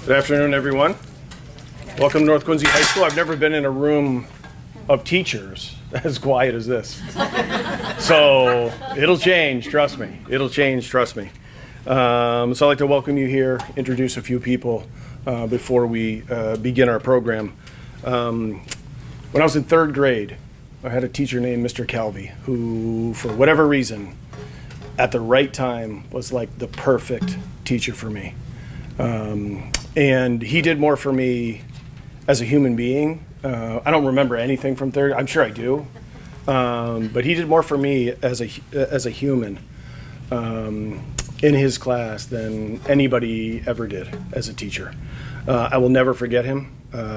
Good afternoon, everyone. Welcome to North Quincy High School. I've never been in a room of teachers as quiet as this. So it'll change, trust me. It'll change, trust me. So I'd like to welcome you here, introduce a few people before we begin our program. When I was in third grade, I had a teacher named Mr. Calvi who, for whatever reason, at the right time was like the perfect teacher for me. And he did more for me as a human being. I don't remember anything from third. I'm sure I do. But he did more for me as a human in his class than anybody ever did as a teacher. I will never forget him.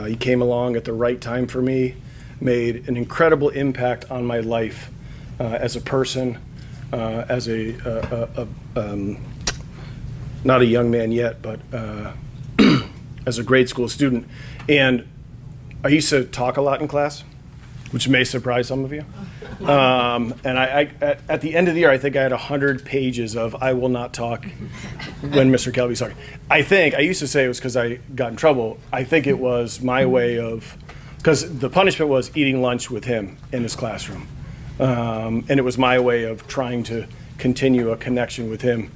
He came along at the right time for me, made an incredible impact on my life as a person, as not a young man yet, but as a grade school student. And I used to talk a lot in class, which may surprise some of you. And I at the end of the year, I think I had 100 pages of I will not talk when Mr. Kelby's talking. I used to say it was because I got in trouble. I think it was my way of, because the punishment was eating lunch with him in his classroom. And it was my way of trying to continue a connection with him.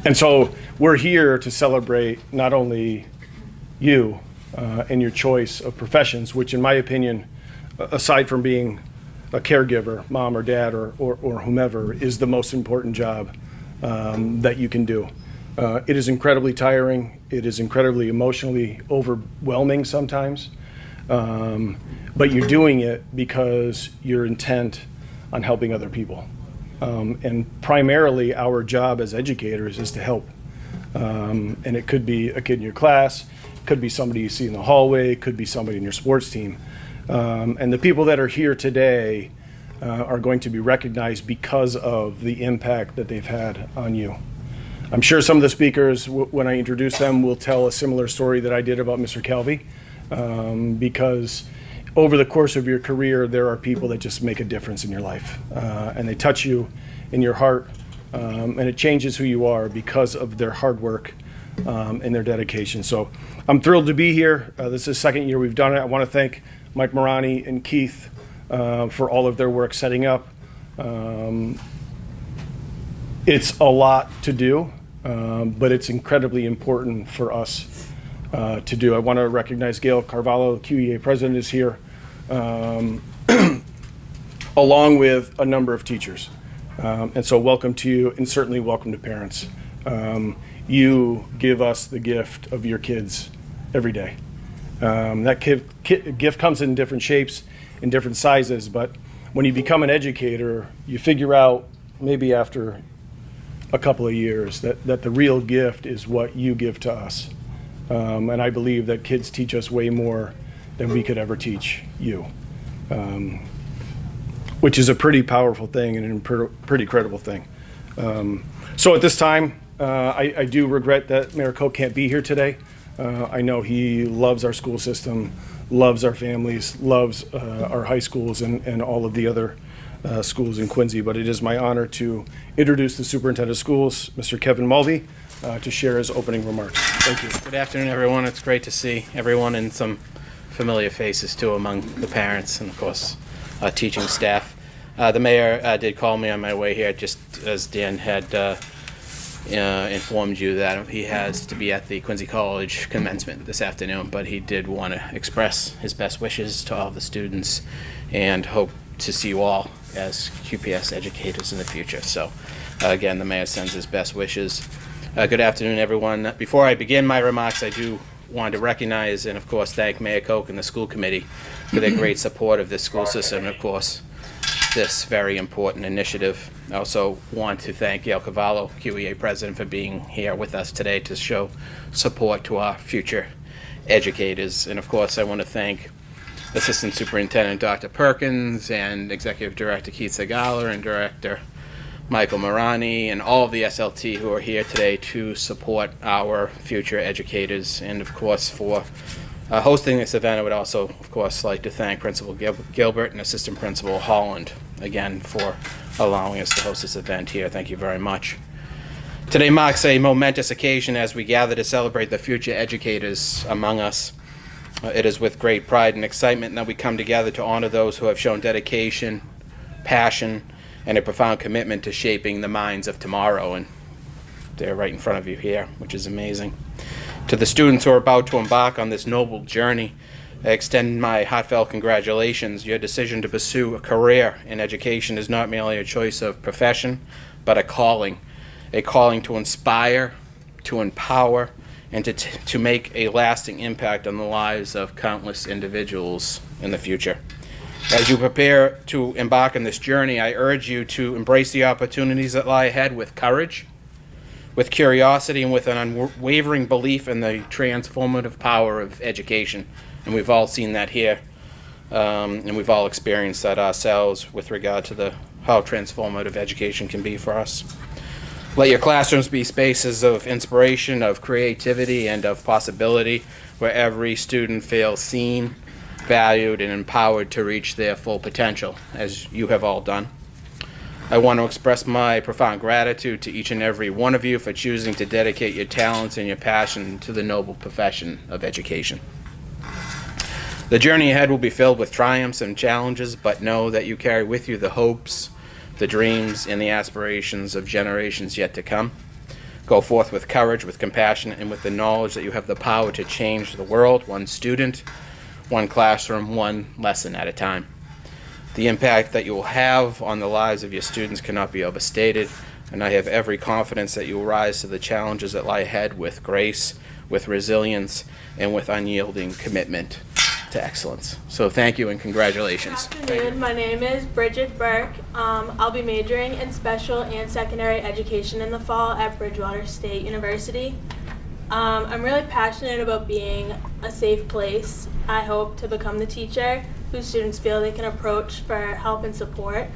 And so we're here to celebrate not only you and your choice of professions, which in my opinion, aside from being a caregiver, mom or dad or whomever, is the most important job that you can do. It is incredibly tiring. It is incredibly emotionally overwhelming sometimes. But you're doing it because you're intent on helping other people. And primarily our job as educators is to help. And it could be a kid in your class, could be somebody you see in the hallway, could be somebody in your sports team. And the people that are here today are going to be recognized because of the impact that they've had on you. I'm sure some of the speakers, when I introduce them, will tell a similar story that I did about Mr. Calvi, because over the course of your career, there are people that just make a difference in your life, and they touch you in your heart, and it changes who you are because of their hard work and their dedication. So I'm thrilled to be here. This is the second year we've done it. I want to thank Mike Morani and Keith for all of their work setting up. It's a lot to do, but it's incredibly important for us to do. I want to recognize Gail Carvalho, QEA president, is here, along with a number of teachers. And so welcome to you, and certainly welcome to parents. You give us the gift of your kids every day. That gift comes in different shapes, in different sizes, but when you become an educator, you figure out, maybe after a couple of years, that the real gift is what you give to us. And I believe that kids teach us way more than we could ever teach you, which is a pretty powerful thing and a pretty credible thing. So at this time, I do regret that Mayor Koch can't be here today. I know he loves our school system, loves our families, loves our high schools and all of the other schools in Quincy, but it is my honor to introduce the superintendent of schools, Mr. Kevin Mulvey, to share his opening remarks. Thank you. Good afternoon, everyone. It's great to see everyone and some familiar faces too among the parents and of course teaching staff. The mayor did call me on my way here, just as Dan had informed you that he has to be at the Quincy College commencement this afternoon, but he did want to express his best wishes to all the students and hope to see you all as QPS educators in the future. So again, the mayor sends his best wishes. Good afternoon, everyone. Before I begin my remarks, I do want to recognize and of course thank Mayor Koch and the school committee for their great support of this school system and of course this very important initiative. I also want to thank Gail Cavallo, QEA president, for being here with us today to show support to our future educators. And of course, I want to thank Assistant Superintendent Dr. Perkins and Executive Director Keith Segala and Director Michael Morani and all of the SLT who are here today to support our future educators. And of course, for hosting this event, I would also, of course, like to thank Principal Gilbert and Assistant Principal Holland again for allowing us to host this event here. Thank you very much. Today marks a momentous occasion as we gather to celebrate the future educators among us. It is with great pride and excitement that we come together to honor those who have shown dedication, passion, and a profound commitment to shaping the minds of tomorrow. And they're right in front of you here, which is amazing. To the students who are about to embark on this noble journey, I extend my heartfelt congratulations. Your decision to pursue a career in education is not merely a choice of profession, but a calling to inspire, to empower, and to make a lasting impact on the lives of countless individuals in the future. As you prepare to embark on this journey, I urge you to embrace the opportunities that lie ahead with courage, with curiosity, and with an unwavering belief in the transformative power of education. And we've all seen that here, and we've all experienced that ourselves with regard to how transformative education can be for us. Let your classrooms be spaces of inspiration, of creativity, and of possibility, where every student feels seen, valued, and empowered to reach their full potential, as you have all done. I want to express my profound gratitude to each and every one of you for choosing to dedicate your talents and your passion to the noble profession of education. The journey ahead will be filled with triumphs and challenges, but know that you carry with you the hopes, the dreams, and the aspirations of generations yet to come. Go forth with courage, with compassion, and with the knowledge that you have the power to change the world, one student, one classroom, one lesson at a time. The impact that you will have on the lives of your students cannot be overstated, and I have every confidence that you will rise to the challenges that lie ahead with grace, with resilience, and with unyielding commitment to excellence. So thank you and congratulations. Good afternoon. My name is Bridget Burke. I'll be majoring in special and secondary education in the fall at Bridgewater State University. I'm really passionate about being a safe place. I hope to become the teacher whose students feel they can approach for help and support.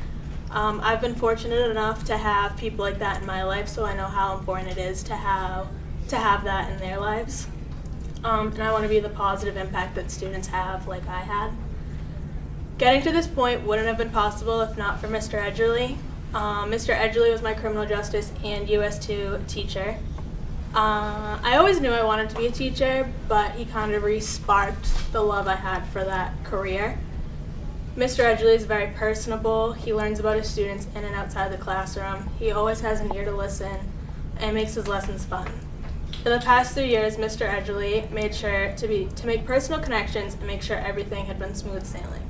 I've been fortunate enough to have people like that in my life, so I know how important it is to have that in their lives. And I want to be the positive impact that students have like I had. Getting to this point wouldn't have been possible if not for Mr. Edgerly. Mr. Edgerly was my criminal justice and US2 teacher. I always knew I wanted to be a teacher, but he kind of re-sparked the love I had for that career. Mr. Edgerly is very personable. He learns about his students in and outside the classroom. He always has an ear to listen and makes his lessons fun. For the past 3 years, Mr. Edgerly made sure to make personal connections and make sure everything had been smooth sailing.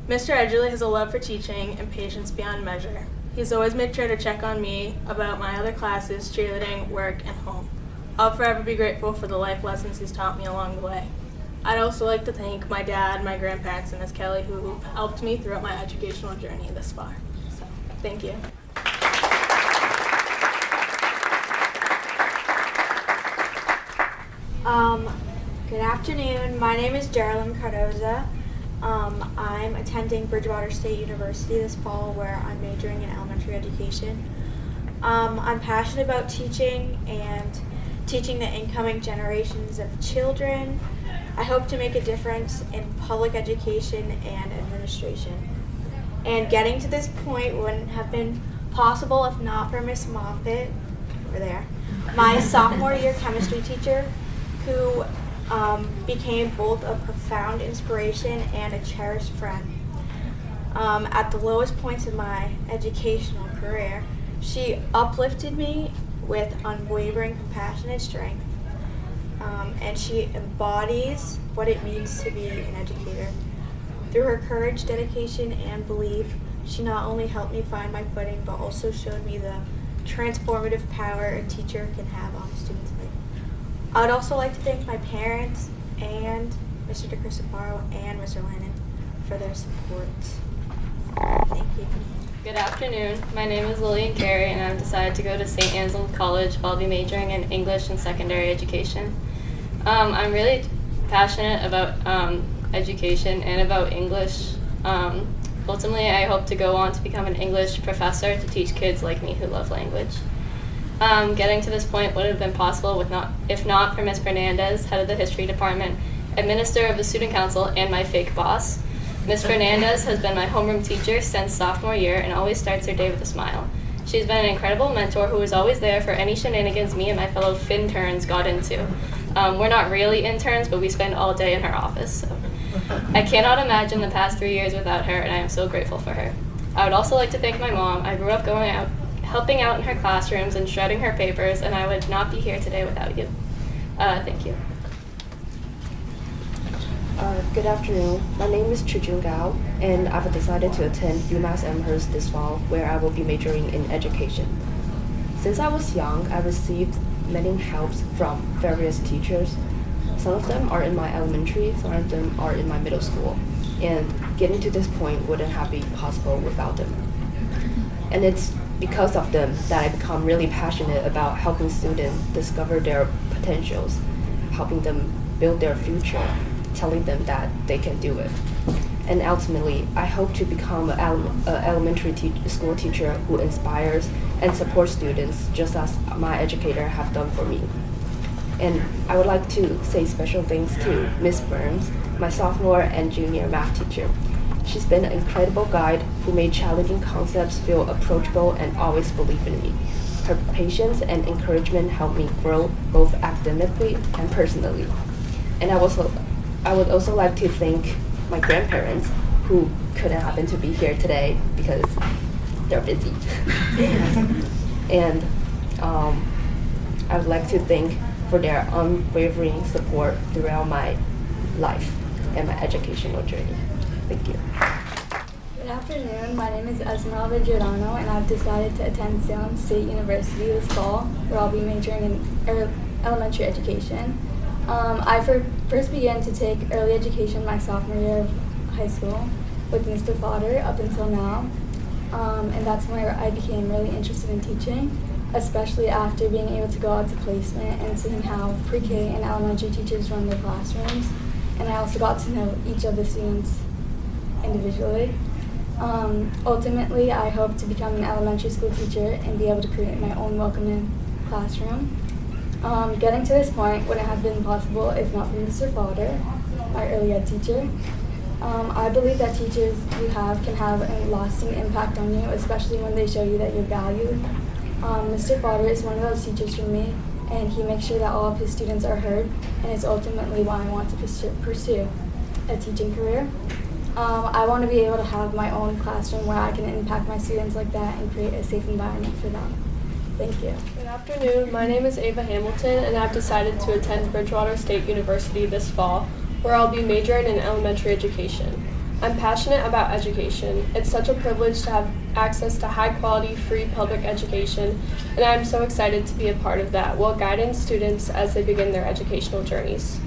Mr. Edgerly has a love for teaching and patience beyond measure. He's always made sure to check on me about my other classes, cheerleading, work, and home. I'll forever be grateful for the life lessons he's taught me along the way. I'd also like to thank my dad, my grandparents, and Ms. Kelly, who helped me throughout my educational journey this far. So, thank you. Good afternoon. My name is Geraldine Cardoza. I'm attending Bridgewater State University this fall, where I'm majoring in elementary education. I'm passionate about teaching and teaching the incoming generations of children. I hope to make a difference in public education and administration. And getting to this point wouldn't have been possible if not for Miss Moffitt, over there, my sophomore year chemistry teacher, who became both a profound inspiration and a cherished friend. At the lowest points of my educational career, she uplifted me with unwavering compassion and strength, and she embodies what it means to be an educator. Through her courage, dedication, and belief, she not only helped me find my footing, but also showed me the transformative power a teacher can have on a student's life. I would also like to thank my parents and Mr. DeCrisoparo and Mr. Lennon for their support. Thank you. Good afternoon. My name is Lillian Carey, and I've decided to go to St. Anselm College. I'll be majoring in English and secondary education. I'm really passionate about education and about English. Ultimately, I hope to go on to become an English professor to teach kids like me who love language. Getting to this point would have been possible if not for Ms. Fernandez, head of the history department, administrator of the student council, and my fake boss. Ms. Fernandez has been my homeroom teacher since sophomore year and always starts her day with a smile. She's been an incredible mentor who was always there for any shenanigans me and my fellow Finterns got into. We're not really interns, but we spend all day in her office. So. I cannot imagine the past 3 years without her, and I am so grateful for her. I would also like to thank my mom. I grew up going out, helping out in her classrooms and shredding her papers, and I would not be here today without you. Thank you. Good afternoon. My name is Chujun Gao, and I've decided to attend UMass Amherst this fall, where I will be majoring in education. Since I was young, I received many helps from various teachers. Some of them are in my elementary, some of them are in my middle school, and getting to this point wouldn't have been possible without them. And it's because of them that I become really passionate about helping students discover their potentials, helping them build their future, telling them that they can do it. And ultimately, I hope to become an elementary school teacher who inspires and supports students just as my educator have done for me. And I would like to say special thanks to Miss Burns, my sophomore and junior math teacher. She's been an incredible guide who made challenging concepts feel approachable and always believed in me. Her patience and encouragement helped me grow both academically and personally. And I would also like to thank my grandparents who couldn't happen to be here today because they're busy. And I would like to thank for their unwavering support throughout my life and my educational journey. Thank you. Good afternoon. My name is Esmeralda Giordano, and I've decided to attend Salem State University this fall, where I'll be majoring in elementary education. I first began to take early education my sophomore year of high school with Mr. Fodder up until now, and that's where I became really interested in teaching, especially after being able to go out to placement and seeing how pre-K and elementary teachers run their classrooms, and I also got to know each of the students individually. Ultimately, I hope to become an elementary school teacher and be able to create my own welcoming classroom. Getting to this point wouldn't have been possible if not for Mr. Fodder, my early ed teacher. I believe that teachers you have can have a lasting impact on you, especially when they show you that you're valued. Mr. Fodder is one of those teachers for me, and he makes sure that all of his students are heard, and it's ultimately why I want to pursue a teaching career. I want to be able to have my own classroom where I can impact my students like that and create a safe environment for them. Thank you. Good afternoon. My name is Ava Hamilton, and I've decided to attend Bridgewater State University this fall, where I'll be majoring in elementary education. I'm passionate about education. It's such a privilege to have access to high-quality, free public education, and I'm so excited to be a part of that while guiding students as they begin their educational journeys.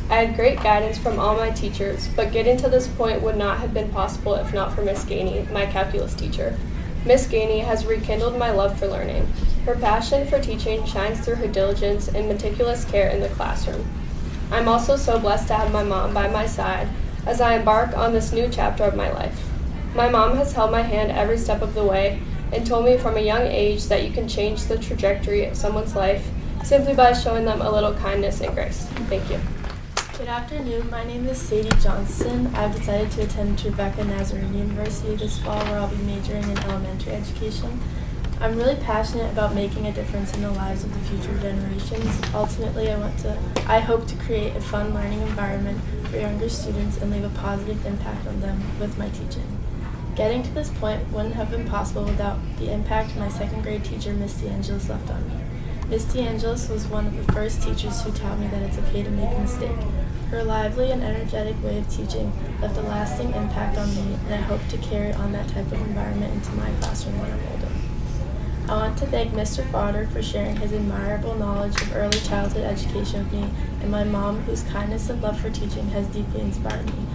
I had great guidance from all my teachers, but getting to this point would not have been possible if not for Miss Gainey, my calculus teacher. Miss Gainey has rekindled my love for learning. Her passion for teaching shines through her diligence and meticulous care in the classroom. I'm also so blessed to have my mom by my side as I embark on this new chapter of my life. My mom has held my hand every step of the way and told me from a young age that you can change the trajectory of someone's life simply by showing them a little kindness and grace. Thank you. Good afternoon. My name is Sadie Johnston. I've decided to attend Rebecca Nazarene University this fall, where I'll be majoring in elementary education. I'm really passionate about making a difference in the lives of the future generations. Ultimately, I hope to create a fun learning environment for younger students and leave a positive impact on them with my teaching. Getting to this point wouldn't have been possible without the impact my second grade teacher, Miss DeAngelis, left on me. Miss DeAngelis was one of the first teachers who taught me that it's okay to make a mistake. Her lively and energetic way of teaching left a lasting impact on me, and I hope to carry on that type of environment into my classroom when I'm older. I want to thank Mr. Fodder for sharing his admirable knowledge of early childhood education with me, and my mom, whose kindness and love for teaching has deeply inspired me.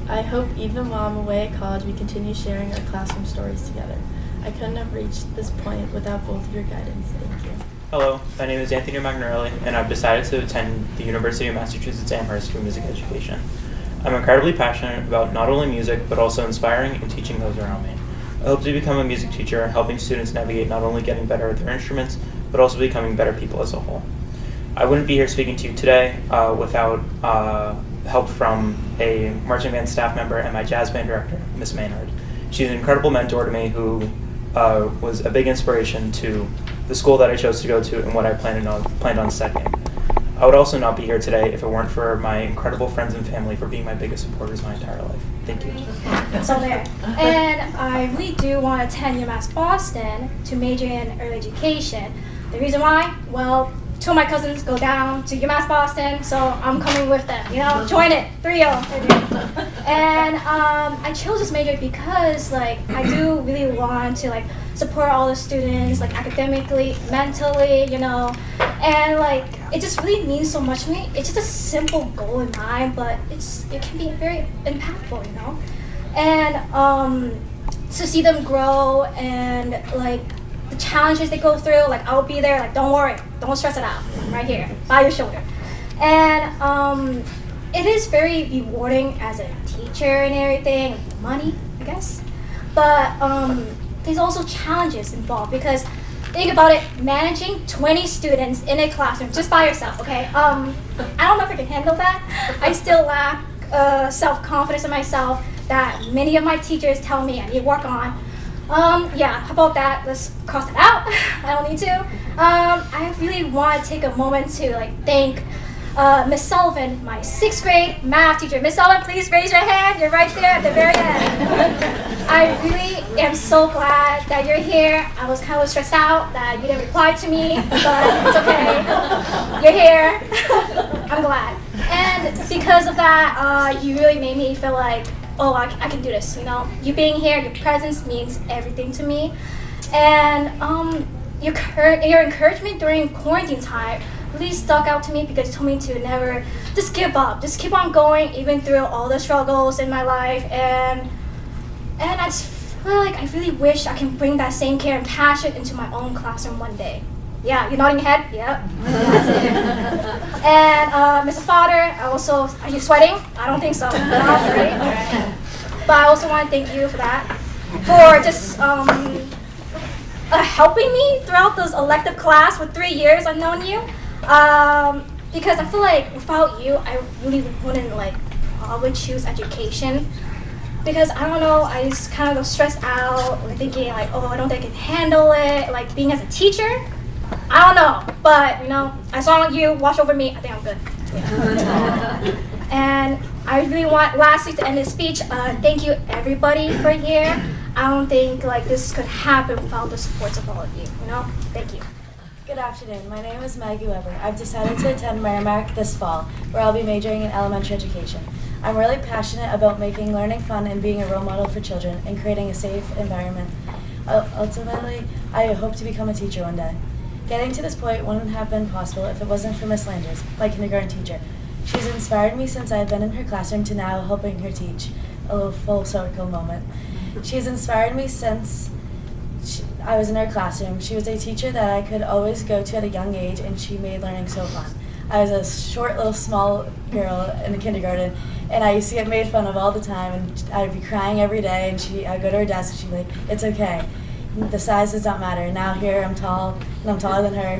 I hope even while I'm away at college, we continue sharing our classroom stories together. I couldn't have reached this point without both of your guidance. Thank you. Hello, my name is Anthony Magnarelli, and I've decided to attend the University of Massachusetts Amherst for music education. I'm incredibly passionate about not only music, but also inspiring and teaching those around me. I hope to become a music teacher, helping students navigate not only getting better at their instruments, but also becoming better people as a whole. I wouldn't be here speaking to you today without help from a marching band staff member and my jazz band director, Miss Maynard. She's an incredible mentor to me who was a big inspiration to the school that I chose to go to and what I planned on studying. I would also not be here today if it weren't for my incredible friends and family for being my biggest supporters my entire life. Thank you. So there. And I really do want to attend UMass Boston to major in early education. The reason why? Well, two of my cousins go down to UMass Boston, so I'm coming with them. Join it, 3-0. And I chose this major because I do really want to support all the students academically, mentally, and it just really means so much to me. It's just a simple goal in mind, but it can be very impactful, And to see them grow and the challenges they go through, I'll be there, don't worry, don't stress it out, I'm right here, by your shoulder. And it is very rewarding as a teacher and everything, money, I guess. But there's also challenges involved because think about it, managing 20 students in a classroom just by yourself, okay? I don't know if I can handle that. I still lack self-confidence in myself that many of my teachers tell me I need to work on. Yeah, how about that? Let's cross it out. I don't need to. I really want to take a moment to thank Miss Sullivan, my 6th grade math teacher. Miss Sullivan, please raise your hand. You're right there at the very end. I really am so glad that you're here. I was kind of stressed out that you didn't reply to me, but it's okay. You're here. I'm glad. And because of that, you really made me feel oh, I can do this, You being here, your presence means everything to me. And your encouragement during quarantine time really stuck out to me because you told me to never just give up, just keep on going even through all the struggles in my life. And I just feel I really wish I can bring that same care and passion into my own classroom one day. Yeah, you're nodding your head? Yep. That's it. And Mr. Fodder, are you sweating? I don't think so. No, right? All right. But I also want to thank you for that, for just helping me throughout those elective class for 3 years I've known you. Because I feel without you, I really wouldn't probably choose education. Because I don't know, I just kind of go stressed out, or thinking oh, I don't think I can handle it, being as a teacher. I don't know, but as long as you watch over me, I think I'm good. Yeah. And I really want, lastly, to end this speech, thank you everybody for here. I don't think this could happen without the support of all of you. Thank you. Good afternoon. My name is Maggie Weber. I've decided to attend Merrimack this fall, where I'll be majoring in elementary education. I'm really passionate about making learning fun and being a role model for children and creating a safe environment. Ultimately, I hope to become a teacher one day. Getting to this point wouldn't have been possible if it wasn't for Miss Landers, my kindergarten teacher. She's inspired me since I've been in her classroom to now helping her teach, a little full circle moment. She's inspired me since I was in her classroom. She was a teacher that I could always go to at a young age, and she made learning so fun. I was a short, little, small girl in the kindergarten, and I used to get made fun of all the time, and I'd be crying every day, and I'd go to her desk, and she'd be like, it's okay. The size does not matter. Now here I'm tall, and I'm taller than her.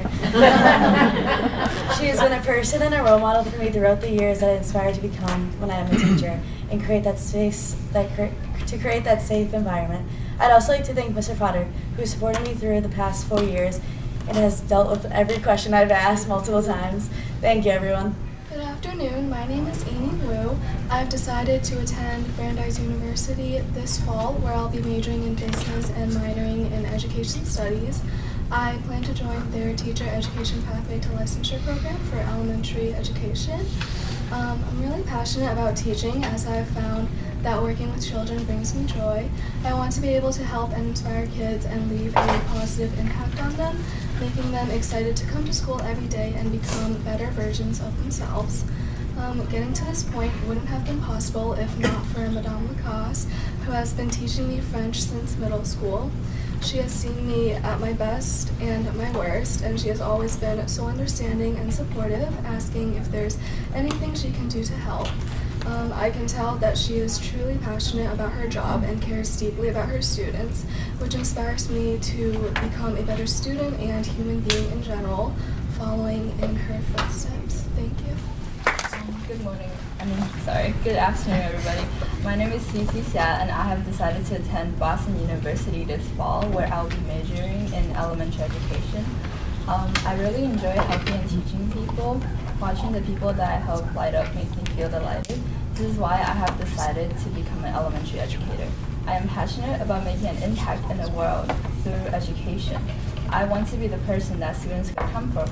She has been a person and a role model for me throughout the years that I inspired to become when I am a teacher, and create that space, to create that safe environment. I'd also like to thank Mr. Potter, who supported me through the past 4 years and has dealt with every question I've asked multiple times. Thank you, everyone. Good afternoon. My name is Amy Wu. I've decided to attend Brandeis University this fall, where I'll be majoring in business and minoring in education studies. I plan to join their Teacher Education Pathway to Licensure program for elementary education. I'm really passionate about teaching, as I've found that working with children brings me joy. I want to be able to help and inspire kids and leave a positive impact on them, making them excited to come to school every day and become better versions of themselves. Getting to this point wouldn't have been possible if not for Madame Lacasse, who has been teaching me French since middle school. She has seen me at my best and at my worst, and she has always been so understanding and supportive, asking if there's anything she can do to help. I can tell that she is truly passionate about her job and cares deeply about her students, which inspires me to become a better student and human being in general, following in her footsteps. Thank you. Good morning. Good afternoon, everybody. My name is Cici Xia, and I have decided to attend Boston University this fall, where I'll be majoring in elementary education. I really enjoy helping and teaching people. Watching the people that I help light up makes me feel delighted. This is why I have decided to become an elementary educator. I am passionate about making an impact in the world through education. I want to be the person that students can come to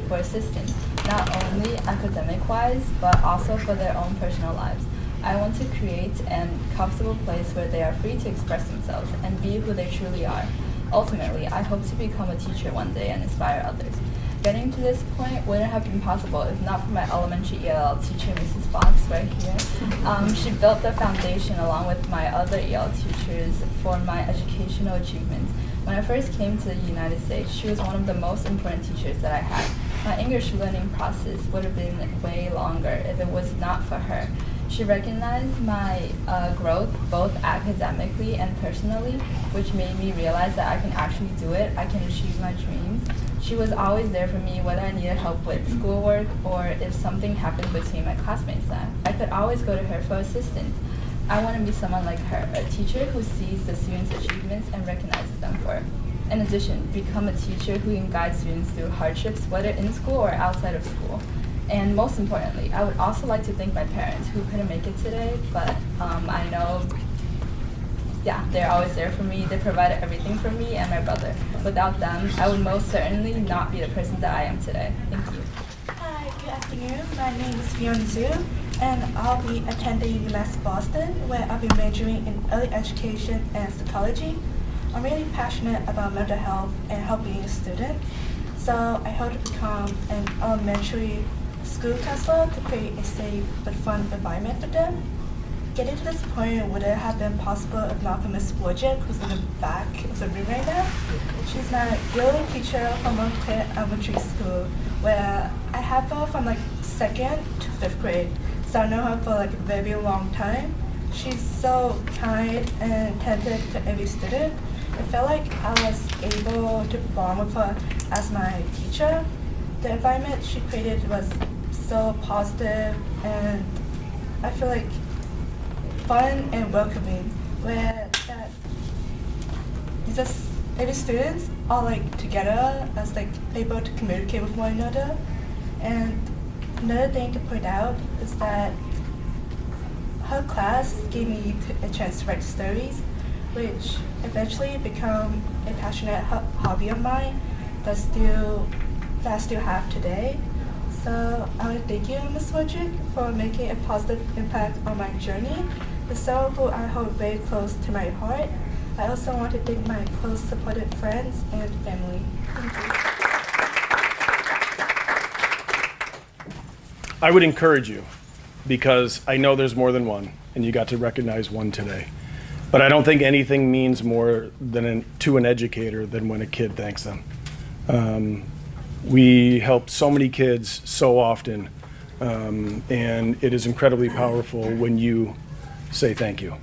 for assistance, not only academic-wise, but also for their own personal lives. I want to create a comfortable place where they are free to express themselves and be who they truly are. Ultimately, I hope to become a teacher one day and inspire others. Getting to this point wouldn't have been possible if not for my elementary ELL teacher, Mrs. Fox, right here. She built the foundation along with my other EL teachers for my educational achievements. When I first came to the United States, she was one of the most important teachers that I had. My English learning process would have been way longer if it was not for her. She recognized my growth both academically and personally, which made me realize that I can actually do it. I can achieve my dreams. She was always there for me whether I needed help with schoolwork or if something happened between my classmates. I could always go to her for assistance. I want to be someone like her, a teacher who sees the students' achievements and recognizes them for it. In addition, become a teacher who can guide students through hardships, whether in school or outside of school. And most importantly, I would also like to thank my parents who couldn't make it today, but I know, they're always there for me. They provided everything for me and my brother. Without them, I would most certainly not be the person that I am today. Thank you. Hi, good afternoon. My name is Fiona Zhu, and I'll be attending UMass Boston, where I'll be majoring in early education and psychology. I'm really passionate about mental health and helping students, so I hope to become an elementary school counselor to create a safe but fun environment for them. Getting to this point wouldn't have been possible if not for Miss Wojcik, who's in the back of the room right now. She's my yoga teacher from Montclair Elementary School, where I have her from like 2nd to 5th grade, so I know her for like a very long time. She's so kind and attentive to every student. I felt like I was able to bond with her as my teacher. The environment she created was so positive, and I feel like fun and welcoming, where that every students are like together as like able to communicate with one another. And another thing to point out is that her class gave me a chance to write stories, which eventually become a passionate hobby of mine that I still have today. So I want to thank you, Ms. Wojcik, for making a positive impact on my journey. It's someone who I hold very close to my heart. I also want to thank my close supportive friends and family. Thank you. I would encourage you, because I know there's more than one, and you got to recognize one today. But I don't think anything means more to an educator than when a kid thanks them. We help so many kids so often, and it is incredibly powerful when you say thank you.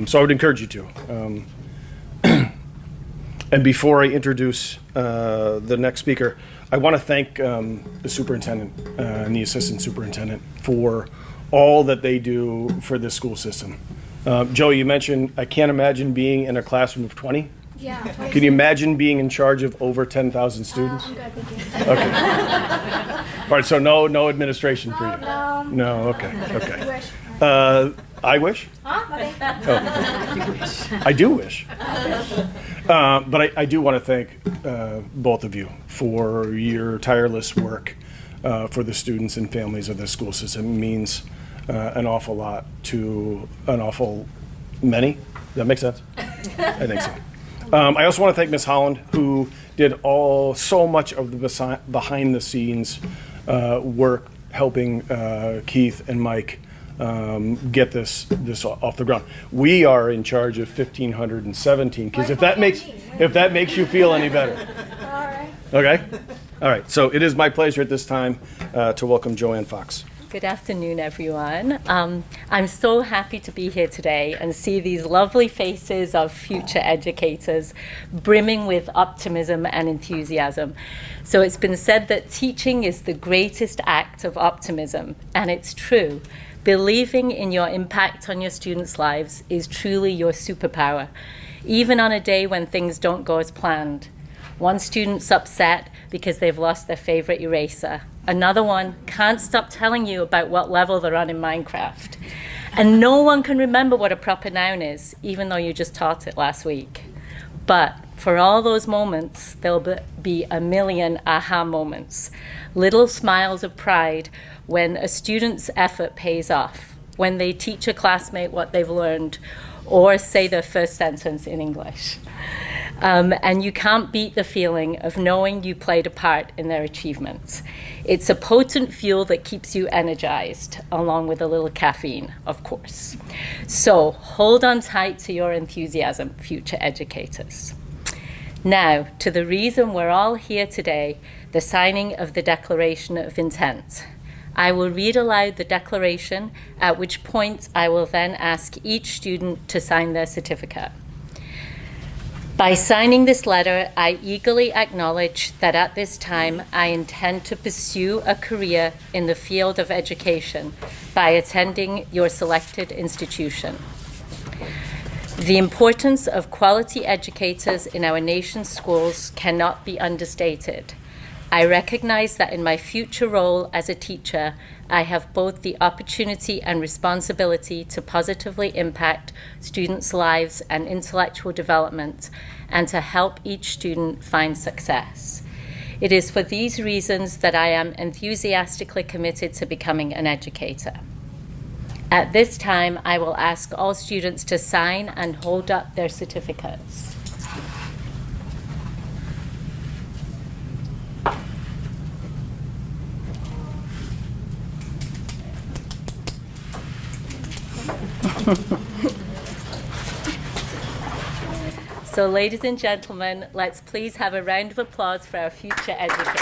So I would encourage you to. And before I introduce the next speaker, I want to thank the superintendent and the assistant superintendent for all that they do for this school system. Joe, you mentioned, I can't imagine being in a classroom of 20. Yeah. Can you imagine being in charge of over 10,000 students? I'm good, thank you. Okay. All right, so no administration for you? No. No, okay. I wish. I wish? Huh? Okay. Oh. I do wish. But I do want to thank both of you for your tireless work for the students and families of the school system. It means an awful lot to an awful many. Does that make sense? I think so. I also want to thank Ms. Holland, who did so much of the behind the scenes work helping Keith and Mike get this off the ground. We are in charge of 1,517 kids. If that makes you feel any better. All right. Okay. All right. So it is my pleasure at this time to welcome Joanne Fox. Good afternoon, everyone. I'm so happy to be here today and see these lovely faces of future educators brimming with optimism and enthusiasm. So it's been said that teaching is the greatest act of optimism, and it's true. Believing in your impact on your students' lives is truly your superpower, even on a day when things don't go as planned. One student's upset because they've lost their favorite eraser. Another one can't stop telling you about what level they're on in Minecraft. And no one can remember what a proper noun is, even though you just taught it last week. But for all those moments, there'll be a million aha moments. Little smiles of pride when a student's effort pays off, when they teach a classmate what they've learned, or say their first sentence in English. And you can't beat the feeling of knowing you played a part in their achievements. It's a potent fuel that keeps you energized, along with a little caffeine, of course. So hold on tight to your enthusiasm, future educators. Now, to the reason we're all here today, the signing of the Declaration of Intent. I will read aloud the declaration, at which point I will then ask each student to sign their certificate. By signing this letter, I eagerly acknowledge that at this time I intend to pursue a career in the field of education by attending your selected institution. The importance of quality educators in our nation's schools cannot be understated. I recognize that in my future role as a teacher, I have both the opportunity and responsibility to positively impact students' lives and intellectual development, and to help each student find success. It is for these reasons that I am enthusiastically committed to becoming an educator. At this time, I will ask all students to sign and hold up their certificates. So, ladies and gentlemen, let's please have a round of applause for our future educators.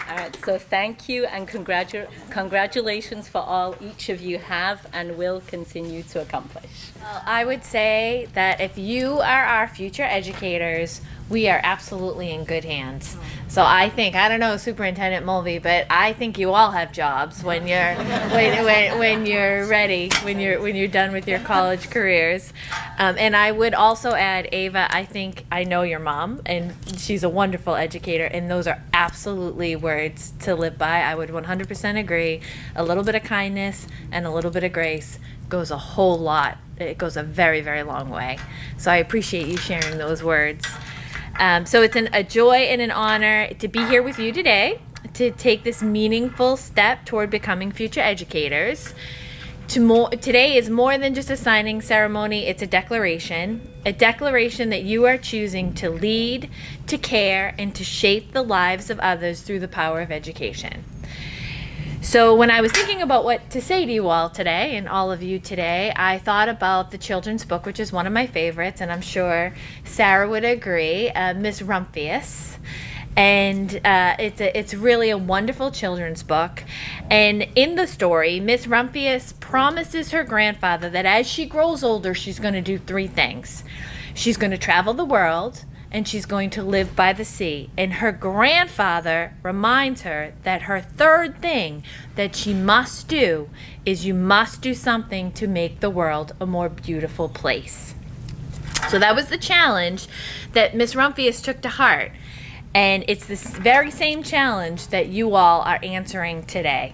All right, so thank you and congratulations for all each of you have and will continue to accomplish. Well, I would say that if you are our future educators, we are absolutely in good hands. So I think, I don't know, Superintendent Mulvey, but I think you all have jobs when you're when you're ready, when you're done with your college careers. And I would also add, Ava, I think I know your mom, and she's a wonderful educator, and those are absolutely words to live by. I would 100% agree. A little bit of kindness and a little bit of grace goes a whole lot. It goes a very, very long way. So I appreciate you sharing those words. So it's a joy and an honor to be here with you today, to take this meaningful step toward becoming future educators. Today is more than just a signing ceremony, it's a declaration that you are choosing to lead, to care, and to shape the lives of others through the power of education. So when I was thinking about what to say to you all today, and all of you today, I thought about the children's book, which is one of my favorites, and I'm sure Sarah would agree, Miss Rumphius. And it's really a wonderful children's book. And in the story, Miss Rumphius promises her grandfather that as she grows older, she's going to do three things. She's going to travel the world, and she's going to live by the sea. And her grandfather reminds her that her third thing that she must do is you must do something to make the world a more beautiful place. So that was the challenge that Miss Rumphius took to heart. And it's this very same challenge that you all are answering today.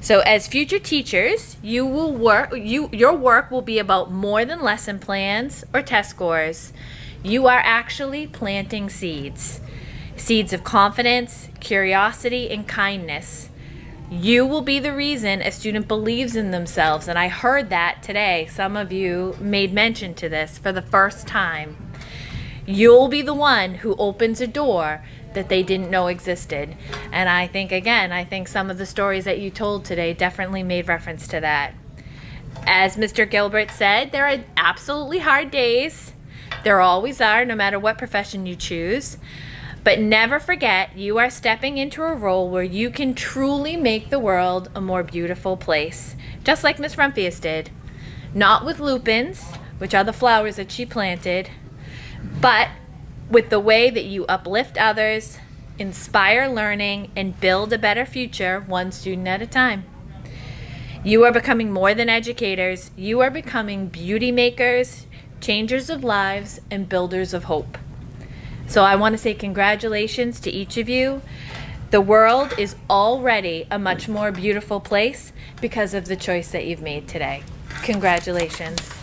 So as future teachers, your work will be about more than lesson plans or test scores. You are actually planting seeds of confidence, curiosity, and kindness. You will be the reason a student believes in themselves, and I heard that today. Some of you made mention to this for the first time. You'll be the one who opens a door that they didn't know existed. And I think some of the stories that you told today definitely made reference to that. As Mr. Gilbert said, there are absolutely hard days. There always are, no matter what profession you choose. But never forget, you are stepping into a role where you can truly make the world a more beautiful place, just like Miss Rumphius did. Not with lupins, which are the flowers that she planted, but with the way that you uplift others, inspire learning, and build a better future one student at a time. You are becoming more than educators. You are becoming beauty makers, changers of lives, and builders of hope. So I want to say congratulations to each of you. The world is already a much more beautiful place because of the choice that you've made today. Congratulations.